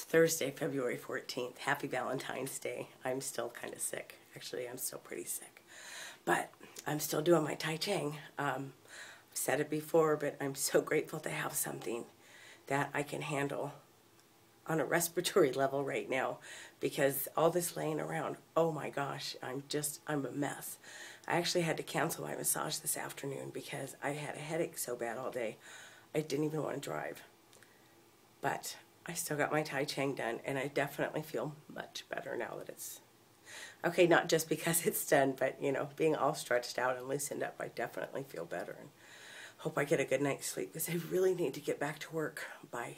Thursday, February 14th. Happy Valentine's Day. I'm still kind of sick. Actually, I'm still pretty sick. But I'm still doing my Tai Cheng. I've said it before, but I'm so grateful to have something that I can handle on a respiratory level right now, because all this laying around, oh my gosh, I'm a mess. I actually had to cancel my massage this afternoon because I had a headache so bad all day. I didn't even want to drive. But I still got my Tai Cheng done, and I definitely feel much better now that it's okay, not just because it's done, but, you know, being all stretched out and loosened up, I definitely feel better. And hope I get a good night's sleep, because I really need to get back to work by